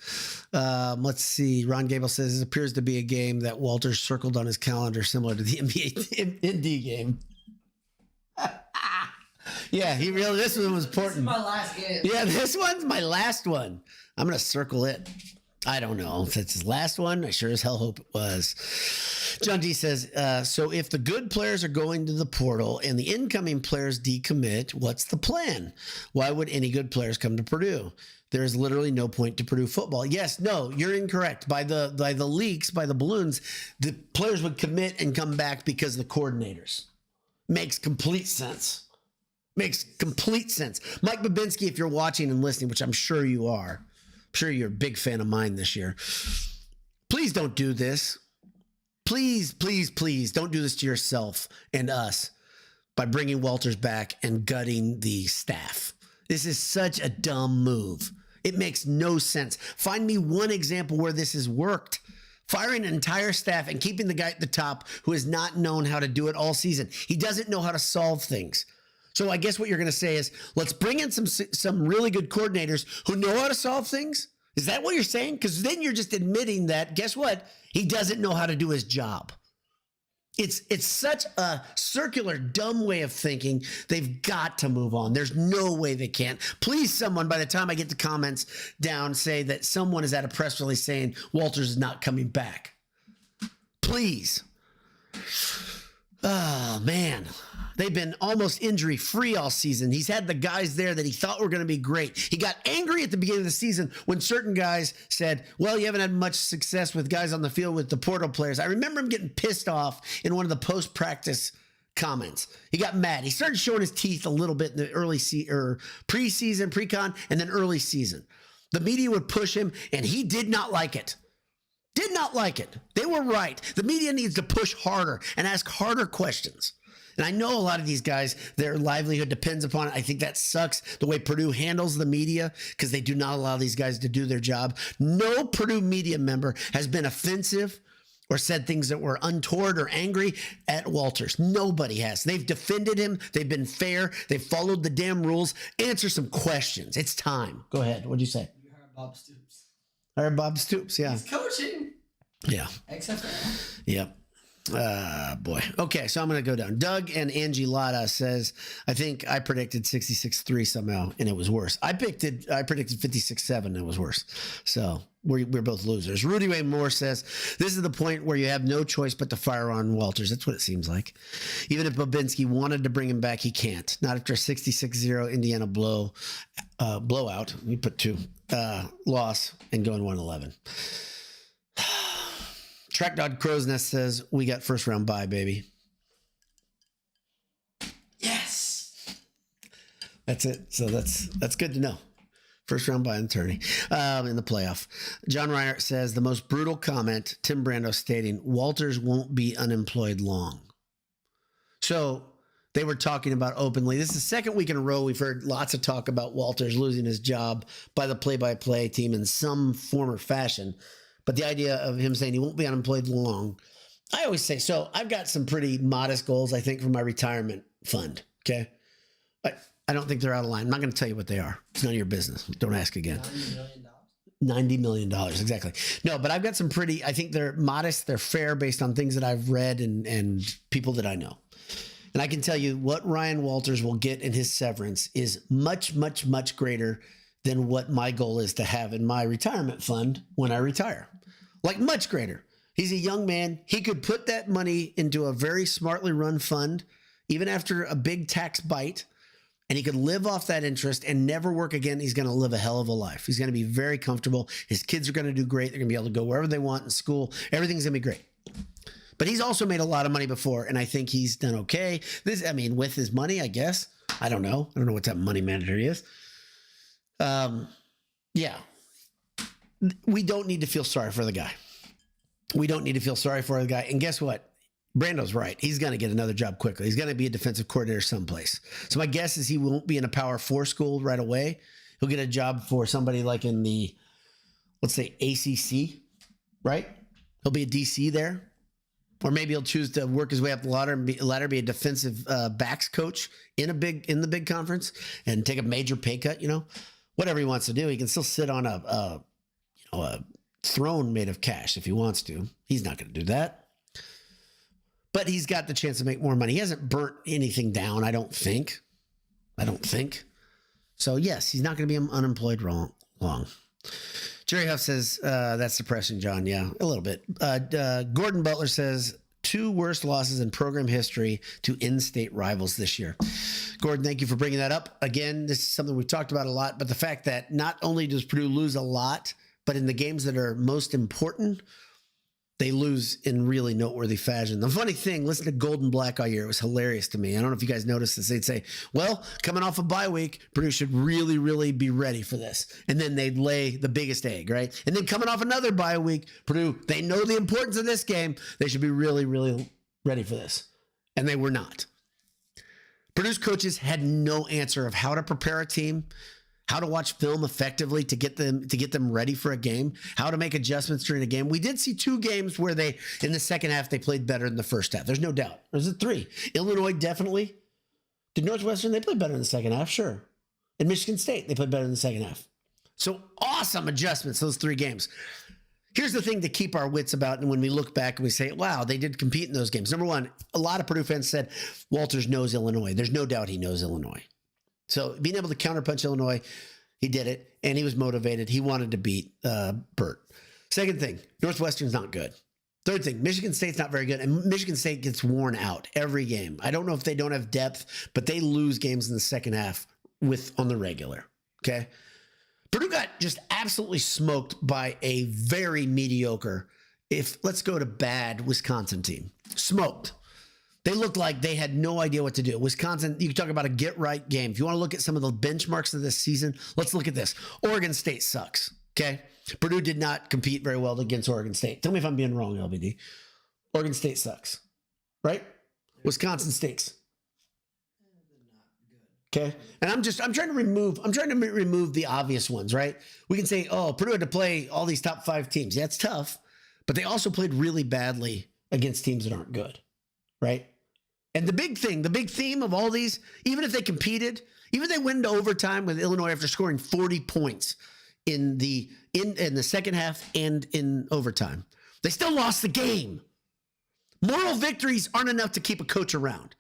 Let's see. Ron Gable says, this appears to be a game that Walters circled on his calendar similar to the NBA Indy game. Yeah, this one was This is important. my last game. Yeah, this one's my last one. I'm going to circle it. I don't know if it's his last one. I sure as hell hope it was. John D says, so if the good players are going to the portal and the incoming players decommit, what's the plan? Why would any good players come to Purdue? There is literally no point to Purdue football. Yes, no, you're incorrect. By the leaks, by the balloons, the players would commit and come back because of the coordinators. Makes complete sense. Makes complete sense. Mike Babinski, if you're watching and listening, which I'm sure you are, I'm sure you're a big fan of mine this year. Please don't do this. Please, please, please don't do this to yourself and us by bringing Walters back and gutting the staff. This is such a dumb move. It makes no sense. Find me one example where this has worked. Firing an entire staff and keeping the guy at the top who has not known how to do it all season. He doesn't know how to solve things. So I guess what you're going to say is, let's bring in some really good coordinators who know how to solve things. Is that what you're saying? Because then you're just admitting that, guess what? He doesn't know how to do his job. It's such a circular, dumb way of thinking. They've got to move on. There's no way they can't. Please, someone, by the time I get the comments down, say that someone is at a press release saying Walters is not coming back. Please. Oh, man. They've been almost injury-free all season. He's had the guys there that he thought were going to be great. He got angry at the beginning of the season when certain guys said, well, you haven't had much success with guys on the field with the portal players. I remember him getting pissed off in one of the post-practice comments. He got mad. He started showing his teeth a little bit in the early preseason, pre-con, and then early season. The media would push him, and he did not like it. Did not like it. They were right. The media needs to push harder and ask harder questions. And I know a lot of these guys, their livelihood depends upon it. I think that sucks the way Purdue handles the media because they do not allow these guys to do their job. No Purdue media member has been offensive or said things that were untoward or angry at Walters. Nobody has. They've defended him. They've been fair. They've followed the damn rules. Answer some questions. It's time. Go ahead. What'd you say? You heard Bob Stoops. I heard Bob Stoops, yeah. He's coaching. Yeah. XFL. Yep. Boy. Okay, so I'm going to go down. Doug and Angie Lotta says, I think I predicted 66-3 somehow, and it was worse. I predicted 56-7, and it was worse. So we're both losers. Rudy Ray Moore says, this is the point where you have no choice but to fire on Walters. That's what it seems like. Even if Babinski wanted to bring him back, he can't. Not after a 66-0 Indiana blowout. We put 2 loss and going 1-11. Track Dog Crow's Nest says, we got first round bye, baby. Yes. That's it. So that's good to know. First round bye in the tourney, in the playoff. John Reinhardt says, the most brutal comment, Tim Brando stating, Walters won't be unemployed long. So they were talking about openly. This is the second week in a row we've heard lots of talk about Walters losing his job by the play-by-play team in some form or fashion. But the idea of him saying he won't be unemployed long, I always say, so I've got some pretty modest goals, I think, for my retirement fund, okay? But I don't think they're out of line. I'm not going to tell you what they are. It's none of your business. Don't ask again. $90 million, exactly. No, but I've got some pretty, I think they're modest, they're fair based on things that I've read and people that I know. And I can tell you what Ryan Walters will get in his severance is much, much, much greater than what my goal is to have in my retirement fund when I retire. Like much greater. He's a young man. He could put that money into a very smartly run fund, even after a big tax bite, and he could live off that interest and never work again. He's going to live a hell of a life. He's going to be very comfortable. His kids are going to do great. They're going to be able to go wherever they want in school. Everything's going to be great. But he's also made a lot of money before, and I think he's done okay. With his money, I guess. I don't know. I don't know what type of money manager he is. Yeah, we don't need to feel sorry for the guy. We don't need to feel sorry for the guy. And guess what? Brando's right. He's going to get another job quickly. He's going to be a defensive coordinator someplace. So my guess is he won't be in a Power 4 school right away. He'll get a job for somebody like in the, let's say, ACC, right? He'll be a DC there. Or maybe he'll choose to work his way up the ladder and be a defensive backs coach in the big conference and take a major pay cut, Whatever he wants to do, he can still sit on a throne made of cash if he wants to. He's not going to do that. but he's got the chance to make more money. He hasn't burnt anything down, I don't think. So, yes, he's not going to be unemployed long. Jerry Huff says, that's depressing, John. Yeah, a little bit. Gordon Butler says, 2 worst losses in program history to in-state rivals this year. Gordon, thank you for bringing that up. Again, this is something we've talked about a lot, but the fact that not only does Purdue lose a lot, but in the games that are most important, they lose in really noteworthy fashion. The funny thing, listen to Golden Black all year. It was hilarious to me. I don't know if you guys noticed this. They'd say, well, coming off a bye week, Purdue should really, really be ready for this. And then they'd lay the biggest egg, right? And then coming off another bye week, Purdue, they know the importance of this game. They should be really, really ready for this. And they were not. Purdue's coaches had no answer of how to prepare a team, how to watch film effectively to get them ready for a game, how to make adjustments during a game. We did see 2 games where they, in the second half, they played better than the first half. There's no doubt. There's 3. Illinois, definitely. Did Northwestern, they played better in the second half? Sure. And Michigan State, they played better in the second half. So awesome adjustments, those 3 games. Here's the thing to keep our wits about, and when we look back and we say, wow, they did compete in those games. Number one, a lot of Purdue fans said, Walters knows Illinois. There's no doubt he knows Illinois. So being able to counterpunch Illinois, he did it, and he was motivated. He wanted to beat Burt. Second thing, Northwestern's not good. Third thing, Michigan State's not very good, and Michigan State gets worn out every game. I don't know if they don't have depth, but they lose games in the second half on the regular, okay? Purdue got just absolutely smoked by a very mediocre, let's go to bad, Wisconsin team. Smoked. They looked like they had no idea what to do. Wisconsin, you can talk about a get-right game. If you want to look at some of the benchmarks of this season, let's look at this. Oregon State sucks, okay? Purdue did not compete very well against Oregon State. Tell me if I'm being wrong, LBD. Oregon State sucks, right? Wisconsin stinks. Okay, and I'm trying to remove the obvious ones, right? We can say, oh, Purdue had to play all these top 5 teams. Yeah, it's tough, but they also played really badly against teams that aren't good, right? And the big theme of all these, even if they competed, even if they went into overtime with Illinois after scoring 40 points in the second half and in overtime, they still lost the game. Moral victories aren't enough to keep a coach around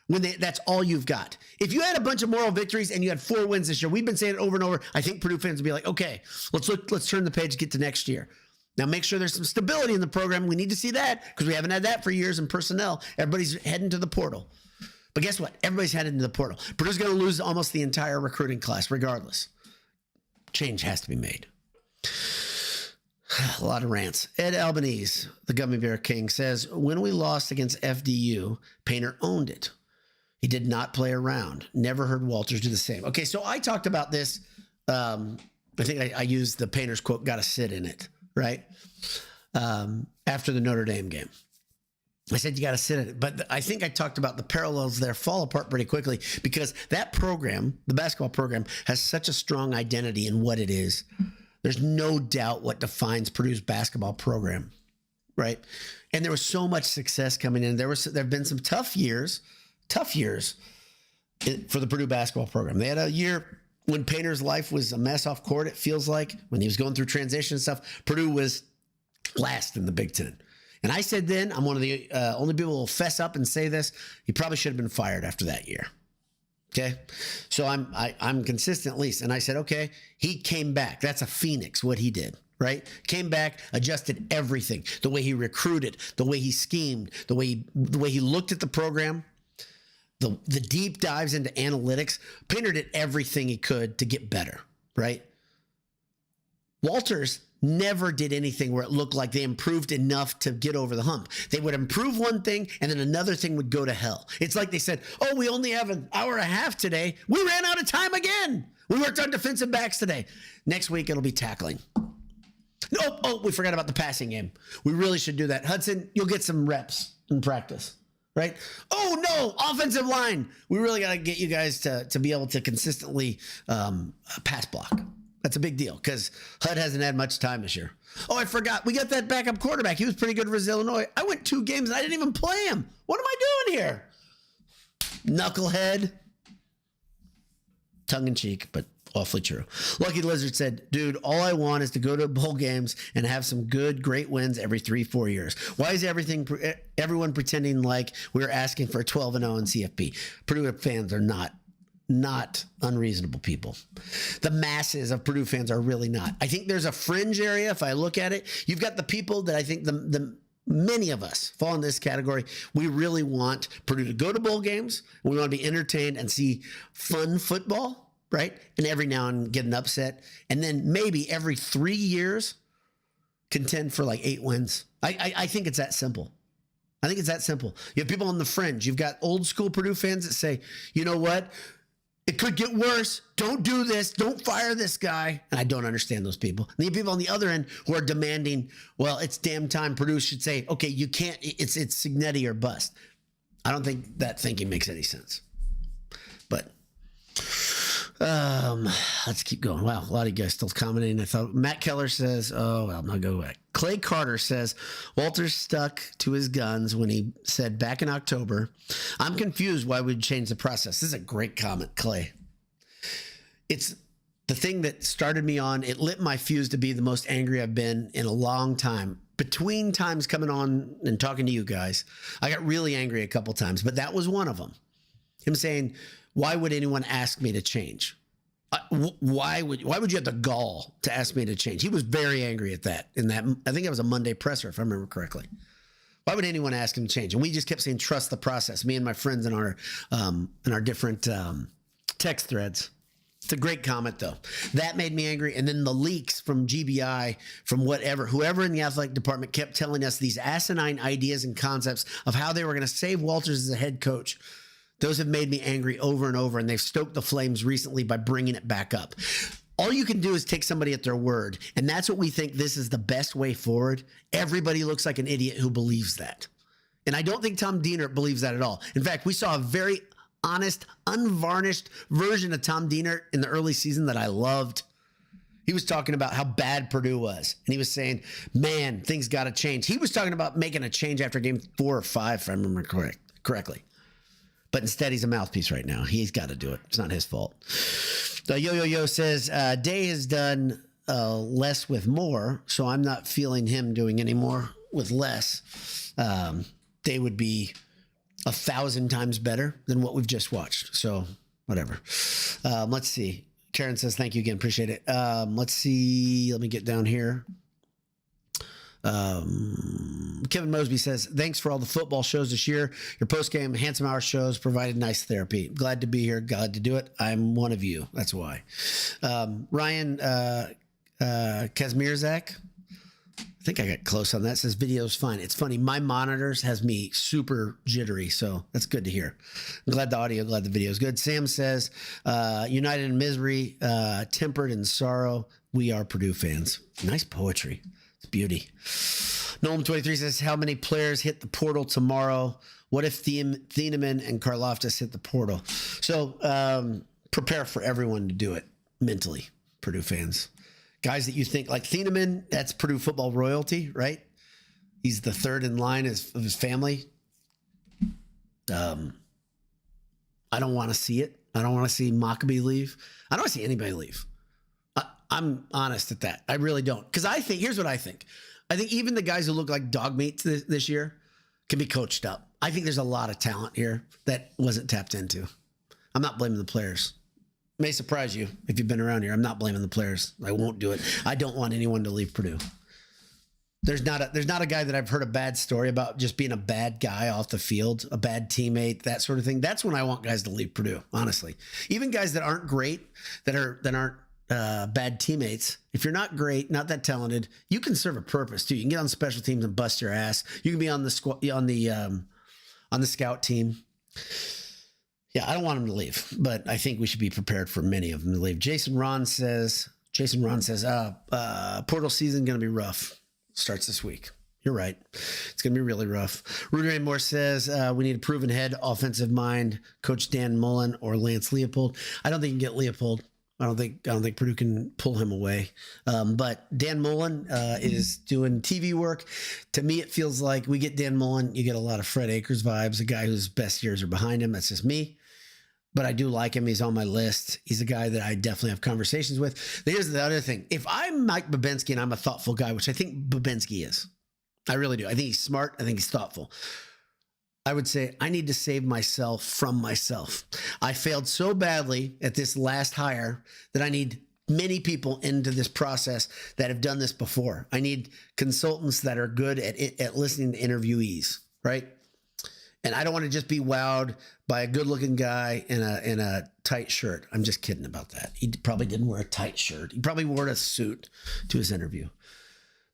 when that's all you've got. If you had a bunch of moral victories and you had 4 wins this year, we've been saying it over and over, I think Purdue fans would be like, okay, let's turn the page, get to next year. Now, make sure there's some stability in the program. We need to see that because we haven't had that for years in personnel. Everybody's heading to the portal. But guess what? Everybody's heading to the portal. Purdue's going to lose almost the entire recruiting class regardless. Change has to be made. A lot of rants. Ed Albanese, the Gummy Bear King, says, when we lost against FDU, Painter owned it. He did not play around. Never heard Walters do the same. Okay, so I talked about this. I think I used the Painter's quote, got to sit in it. Right? After the Notre Dame game. I said, you got to sit in it. But I think I talked about the parallels there fall apart pretty quickly because that program, the basketball program, has such a strong identity in what it is. There's no doubt what defines Purdue's basketball program, right? And there was so much success coming in. There have been some tough years for the Purdue basketball program. They had a year when Painter's life was a mess off court, it feels like, when he was going through transition and stuff, Purdue was last in the Big Ten. And I said then, I'm one of the only people who will fess up and say this, he probably should have been fired after that year. Okay? So I'm consistent at least. And I said, okay, he came back. That's a phoenix, what he did, right? Came back, adjusted everything. The way he recruited, the way he schemed, the way he looked at the program. The deep dives into analytics. Painter did everything he could to get better, right? Walters never did anything where it looked like they improved enough to get over the hump. They would improve one thing and then another thing would go to hell. It's like they said, oh, we only have an hour and a half today. We ran out of time again. We worked on defensive backs today. Next week, it'll be tackling. Oh, we forgot about the passing game. We really should do that. Hudson, you'll get some reps in practice. Right? Oh, no, offensive line. We really got to get you guys to be able to consistently pass block. That's a big deal because HUD hasn't had much time this year. Oh, I forgot. We got that backup quarterback. He was pretty good for Illinois. I went 2 games and I didn't even play him. What am I doing here? Knucklehead. Tongue in cheek, but Awfully true. Lucky Lizard said, dude, all I want is to go to bowl games and have some great wins every 3-4 years. Why is everyone pretending like we're asking for a 12-0 in CFP? Purdue fans are not unreasonable people. The masses of Purdue fans are really not. I think there's a fringe area. If I look at it, you've got the people that I think the many of us fall in this category. We really want Purdue to go to bowl games. We want to be entertained and see fun football, right? And every now and get an upset. And then maybe every 3 years contend for like 8 wins. I think it's that simple. I think it's that simple. You have people on the fringe. You've got old school Purdue fans that say, you know what? It could get worse. Don't do this. Don't fire this guy. And I don't understand those people. And you have people on the other end who are demanding, well, it's damn time Purdue should say, okay, you can't, it's Signetti or bust. I don't think that thinking makes any sense. But let's keep going. Wow, a lot of you guys still commenting. I thought Matt Keller says, oh, well, I'll go back. Clay Carter says, Walter stuck to his guns when he said back in October, I'm confused why we'd change the process. This is a great comment, Clay. It's the thing that started me on. It lit my fuse to be the most angry I've been in a long time. Between times coming on and talking to you guys, I got really angry a couple times, but that was one of them. Him saying, why would anyone ask me to change? Why would you have the gall to ask me to change? He was very angry at that. I think it was a Monday presser, if I remember correctly. Why would anyone ask him to change? And we just kept saying, trust the process. Me and my friends in our different text threads. It's a great comment, though. That made me angry. And then the leaks from GBI, from whoever in the athletic department kept telling us these asinine ideas and concepts of how they were going to save Walters as a head coach. Those have made me angry over and over, and they've stoked the flames recently by bringing it back up. All you can do is take somebody at their word, and that's what we think this is the best way forward. Everybody looks like an idiot who believes that. And I don't think Tom Diener believes that at all. In fact, we saw a very honest, unvarnished version of Tom Diener in the early season that I loved. He was talking about how bad Purdue was, and he was saying, man, things got to change. He was talking about making a change after game 4 or 5, if I remember correctly. But instead, he's a mouthpiece right now. He's got to do it. It's not his fault. Yo says, Day has done less with more, so I'm not feeling him doing any more with less. They would be 1,000 times better than what we've just watched. So whatever. Let's see. Karen says, thank you again. Appreciate it. Let's see. Let me get down here. Kevin Mosby says, thanks for all the football shows this year. Your post-game Handsome Hour shows provided nice therapy. Glad to be here. Glad to do it. I'm one of you. That's why. Ryan Kazmierzak, I think I got close on that. Says video's fine. It's funny. My monitors has me super jittery, so that's good to hear. I'm glad the audio, glad the video is good. Sam says, united in misery, tempered in sorrow. We are Purdue fans. Nice poetry. Beauty. Noam 23 says, how many players hit the portal tomorrow? What if Thieneman and Karlaftis hit the portal? So prepare for everyone to do it mentally, Purdue fans. Guys that you think, like Thieneman, that's Purdue football royalty, right? He's the third in line of his family. I don't want to see it. I don't want to see Mockabee leave. I don't want to see anybody leave. I'm honest at that. I really don't. Because I think, here's what I think. I think even the guys who look like dog meat this year can be coached up. I think there's a lot of talent here that wasn't tapped into. I'm not blaming the players. It may surprise you if you've been around here. I'm not blaming the players. I won't do it. I don't want anyone to leave Purdue. There's not a guy that I've heard a bad story about just being a bad guy off the field, a bad teammate, that sort of thing. That's when I want guys to leave Purdue, honestly. Even guys that aren't great, that aren't bad teammates. If you're not great, not that talented, you can serve a purpose too. You can get on special teams and bust your ass. You can be on the scout team. Yeah, I don't want them to leave, but I think we should be prepared for many of them to leave. Jason Ron says, portal season going to be rough. Starts this week. You're right. It's going to be really rough. Rudy Ray Moore says, we need a proven head, offensive mind, Coach Dan Mullen or Lance Leopold. I don't think you can get Leopold. I don't think Purdue can pull him away. But Dan Mullen is doing TV work. To me, it feels like we get Dan Mullen, you get a lot of Fred Akers vibes, a guy whose best years are behind him. That's just me. but I do like him. He's on my list. He's a guy that I definitely have conversations with. Here's the other thing. If I'm Mike Babinski and I'm a thoughtful guy, which I think Babinski is, I really do. I think he's smart. I think he's thoughtful. I would say I need to save myself from myself. I failed so badly at this last hire that I need many people into this process that have done this before. I need consultants that are good at listening to interviewees, right? And I don't want to just be wowed by a good-looking guy in a tight shirt. I'm just kidding about that. He probably didn't wear a tight shirt. He probably wore a suit to his interview.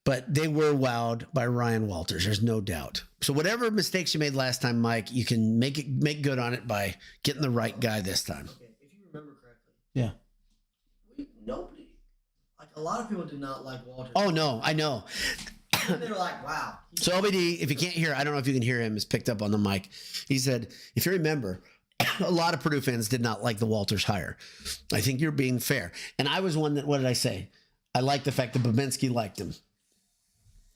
But they were wowed by Ryan Walters. There's no doubt. So whatever mistakes you made last time, Mike, you can make good on it by getting the right guy this time. Okay, if you remember correctly. Yeah. Nobody, like a lot of people did not like Walters. Oh, no, I know. And they were like, wow. So OBD, if you can't hear, I don't know if you can hear him, is picked up on the mic. He said, if you remember, a lot of Purdue fans did not like the Walters hire. I think you're being fair. And I was one that, what did I say? I liked the fact that Babinski liked him.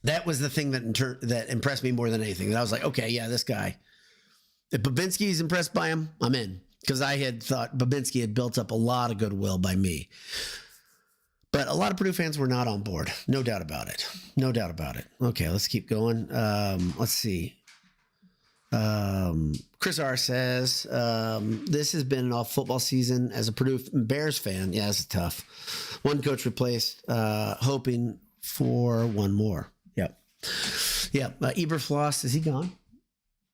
That was the thing that impressed me more than anything. That I was like, okay, yeah, this guy. If Babinski's impressed by him, I'm in. Because I had thought Babinski had built up a lot of goodwill by me. But a lot of Purdue fans were not on board. No doubt about it. No doubt about it. Okay, let's keep going. Let's see. Chris R says, this has been an off football season as a Purdue Bears fan. Yeah, it's tough. One coach replaced, hoping for one more. Yep. Yep. Eberfloss, is he gone?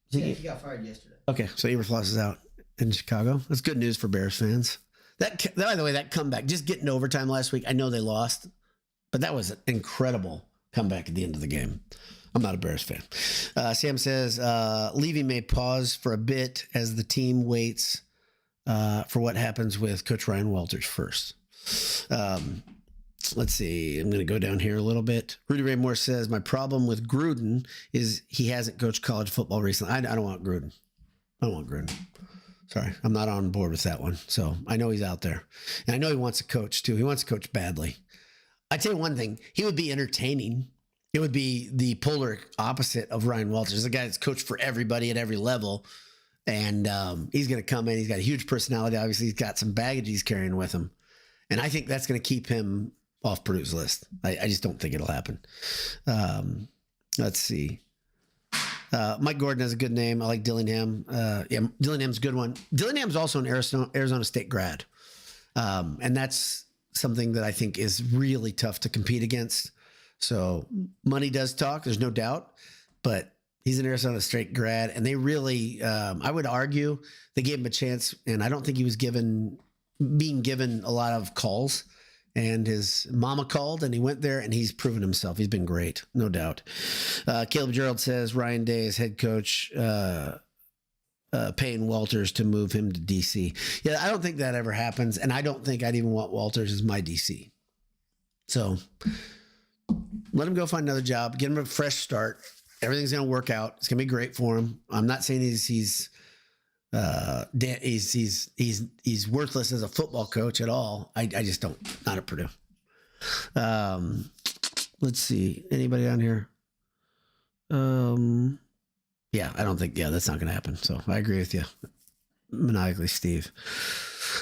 He got fired yesterday. Okay, so Eberfloss is out in Chicago. That's good news for Bears fans. That, by the way, that comeback, just getting overtime last week, I know they lost, but that was an incredible comeback at the end of the game. I'm not a Bears fan. Sam says, leaving may pause for a bit as the team waits for what happens with Coach Ryan Walters first. Let's see. I'm going to go down here a little bit. Rudy Ray Moore says, my problem with Gruden is he hasn't coached college football recently. I don't want Gruden. I don't want Gruden. Sorry, I'm not on board with that one. So I know he's out there. And I know he wants to coach, too. He wants to coach badly. I tell you one thing. He would be entertaining. It would be the polar opposite of Ryan Walters, a guy that's coached for everybody at every level. And he's going to come in. He's got a huge personality. Obviously, he's got some baggage he's carrying with him. And I think that's going to keep him off Purdue's list. I just don't think it'll happen. Let's see. Mike Gordon has a good name. I like Dillingham. Yeah, Dillingham's a good one. Dillingham's also an Arizona State grad. And that's something that I think is really tough to compete against. So money does talk, there's no doubt, but he's an Arizona State grad, and they really, I would argue they gave him a chance, and I don't think he was being given a lot of calls. And his mama called, and he went there, and he's proven himself. He's been great, no doubt. Caleb Gerald says Ryan Day is head coach, paying Walters to move him to DC. Yeah, I don't think that ever happens, and I don't think I'd even want Walters as my DC. So let him go find another job, get him a fresh start. Everything's going to work out. It's going to be great for him. I'm not saying he's worthless as a football coach at all. I just don't, not at Purdue. Let's see. Anybody on here? Yeah, I don't think, that's not going to happen. So I agree with you. Maniacally, Steve.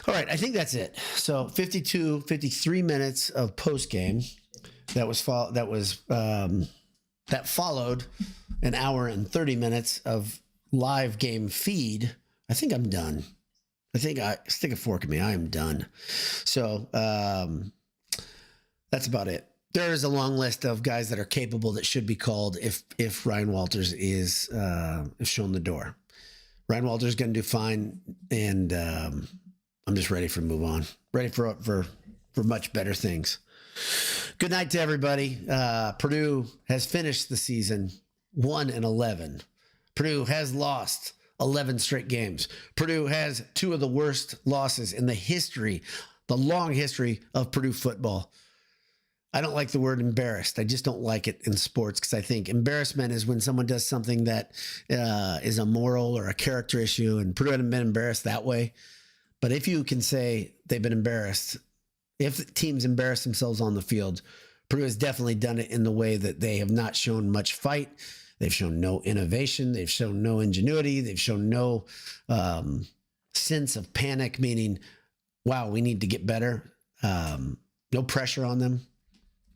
All right. I think that's it. So 53 minutes of post game that followed an hour and 30 minutes of live game feed. I think I'm done. I think stick a fork in me. I am done. So that's about it. There is a long list of guys that are capable that should be called if Ryan Walters is shown the door. Ryan Walters is going to do fine, and I'm just ready for move on. Ready for much better things. Good night to everybody. Purdue has finished the season 1-11. Purdue has lost 11 straight games. Purdue has two of the worst losses in the long history of Purdue football. I don't like the word embarrassed. I just don't like it in sports because I think embarrassment is when someone does something that is a moral or a character issue, and Purdue hasn't been embarrassed that way. But if you can say they've been embarrassed, if teams embarrass themselves on the field, Purdue has definitely done it in the way that they have not shown much fight. They've shown no innovation. They've shown no ingenuity. They've shown no sense of panic, meaning, wow, we need to get better. No pressure on them.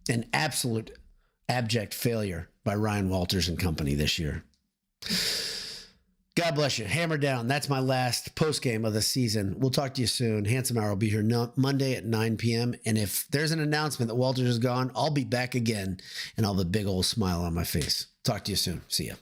An absolute abject failure by Ryan Walters and company this year. God bless you. Hammer down. That's my last post game of the season. We'll talk to you soon. Handsome Hour will be here Monday at 9 p.m. And if there's an announcement that Walters is gone, I'll be back again and I'll have a big old smile on my face. Talk to you soon. See ya.